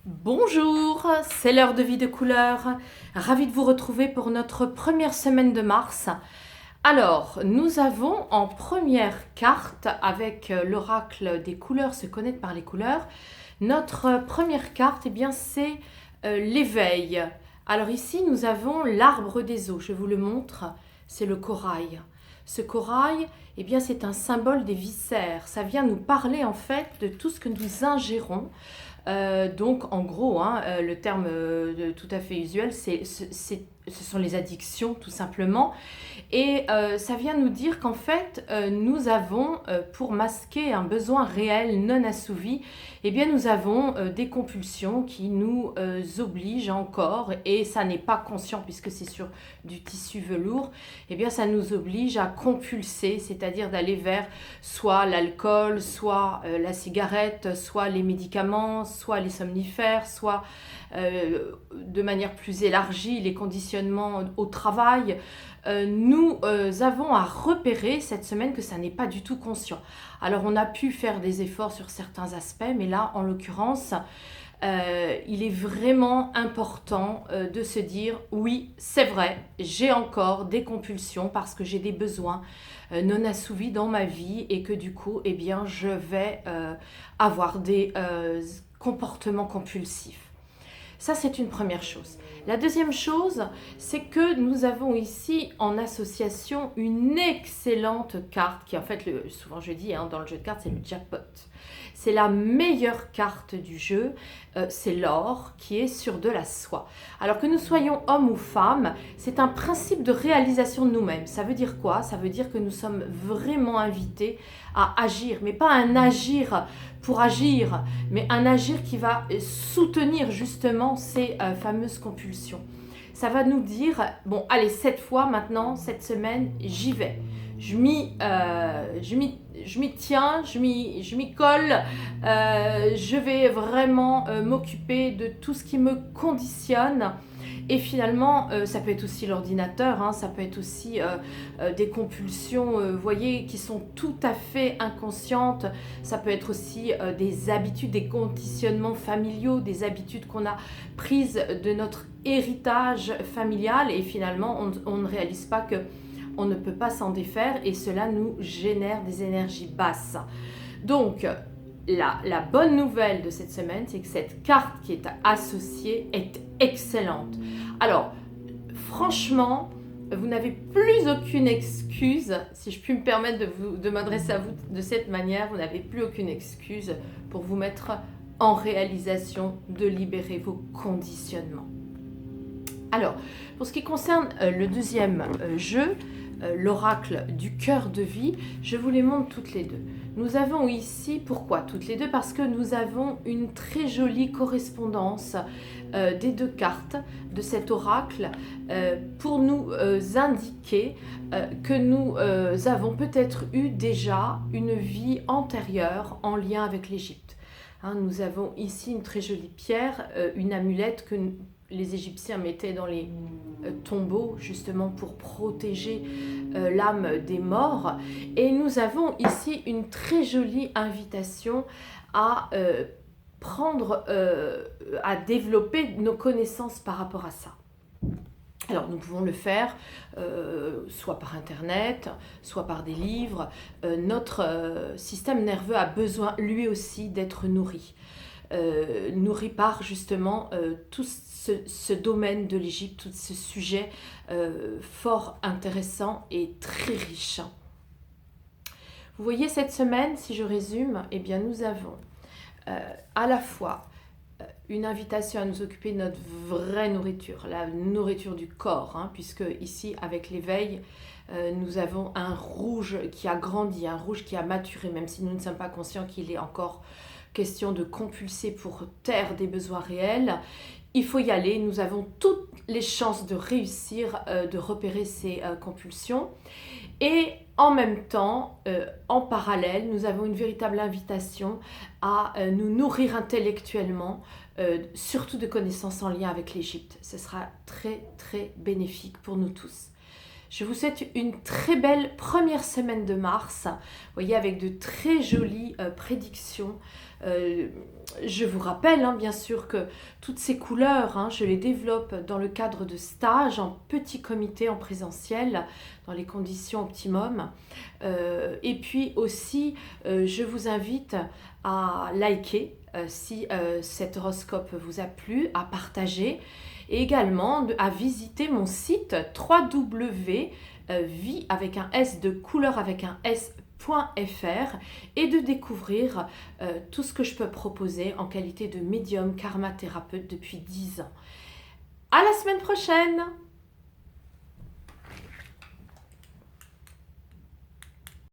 Bonjour, c'est l'heure de vie de couleur. Ravi de vous retrouver pour notre première semaine de mars. Alors, nous avons en première carte, avec l'oracle des couleurs, se connaître par les couleurs, notre première carte, c'est l'éveil. Alors ici, nous avons l'arbre des eaux, je vous le montre, c'est le corail. Ce corail, c'est un symbole des viscères. Ça vient nous parler en fait de tout ce que nous ingérons. Donc en gros, le terme tout à fait usuel, ce sont les addictions tout simplement. Et ça vient nous dire qu'en fait, nous avons, pour masquer un besoin réel non assouvi, nous avons des compulsions qui nous obligent encore, et ça n'est pas conscient puisque c'est sur du tissu velours, ça nous oblige à compulser, c'est-à-dire d'aller vers soit l'alcool, soit la cigarette, soit les médicaments, soit les somnifères, soit de manière plus élargie les conditionnements au travail. Nous avons à repérer cette semaine que ça n'est pas du tout conscient. Alors on a pu faire des efforts sur certains aspects, mais là en l'occurrence, il est vraiment important de se dire oui, c'est vrai, j'ai encore des compulsions parce que j'ai des besoins non assouvis dans ma vie et que du coup, je vais avoir des comportements compulsifs. Ça, c'est une première chose. La deuxième chose, c'est que nous avons ici en association une excellente carte qui, en fait, souvent je dis, dans le jeu de cartes, c'est le jackpot. C'est la meilleure carte du jeu, c'est l'or qui est sur de la soie. Alors que nous soyons hommes ou femmes, c'est un principe de réalisation de nous-mêmes. Ça veut dire quoi? Ça veut dire que nous sommes vraiment invités à agir, mais pas un agir pour agir, mais un agir qui va soutenir justement ces fameuses compulsions. Ça va nous dire, bon, allez, cette fois maintenant, cette semaine, j'y vais. Je m'y tiens, je m'y colle, je vais vraiment m'occuper de tout ce qui me conditionne. Et finalement, ça peut être aussi l'ordinateur, ça peut être aussi des compulsions, voyez, qui sont tout à fait inconscientes. Ça peut être aussi des habitudes, des conditionnements familiaux, des habitudes qu'on a prises de notre héritage familial. Et finalement, on ne réalise pas que on ne peut pas s'en défaire et cela nous génère des énergies basses. Donc, la bonne nouvelle de cette semaine, c'est que cette carte qui est associée est excellente. Alors, franchement, vous n'avez plus aucune excuse, si je puis me permettre de m'adresser à vous de cette manière, vous n'avez plus aucune excuse pour vous mettre en réalisation, de libérer vos conditionnements. Alors, pour ce qui concerne le deuxième jeu, l'oracle du cœur de vie, je vous les montre toutes les deux. Nous avons ici, pourquoi toutes les deux? Parce que nous avons une très jolie correspondance des deux cartes de cet oracle pour nous indiquer que nous avons peut-être eu déjà une vie antérieure en lien avec l'Égypte. Nous avons ici une très jolie pierre, une amulette que les Égyptiens mettaient dans les tombeaux justement pour protéger l'âme des morts. Et nous avons ici une très jolie invitation à à développer nos connaissances par rapport à ça. Alors nous pouvons le faire soit par internet, soit par des livres. Notre système nerveux a besoin lui aussi d'être nourri. Nourri par justement tout ce domaine de l'Égypte, tout ce sujet fort intéressant et très riche. Vous voyez, cette semaine, si je résume, nous avons à la fois une invitation à nous occuper de notre vraie nourriture, la nourriture du corps, puisque ici, avec l'éveil, nous avons un rouge qui a grandi, un rouge qui a maturé, même si nous ne sommes pas conscients qu'il est encore question de compulser pour taire des besoins réels. Il faut y aller, nous avons toutes les chances de réussir, de repérer ces compulsions. Et en même temps, en parallèle, nous avons une véritable invitation à nous nourrir intellectuellement, surtout de connaissances en lien avec l'Égypte. Ce sera très très bénéfique pour nous tous. Je vous souhaite une très belle première semaine de mars, vous voyez, avec de très jolies prédictions. Je vous rappelle bien sûr que toutes ces couleurs, je les développe dans le cadre de stages en petit comité en présentiel, dans les conditions optimum. Et puis aussi, je vous invite à liker si cet horoscope vous a plu, à partager et également à visiter mon site www.vie avec un S de couleur avec un S.fr et de découvrir tout ce que je peux proposer en qualité de médium karma thérapeute depuis 10 ans. À la semaine prochaine!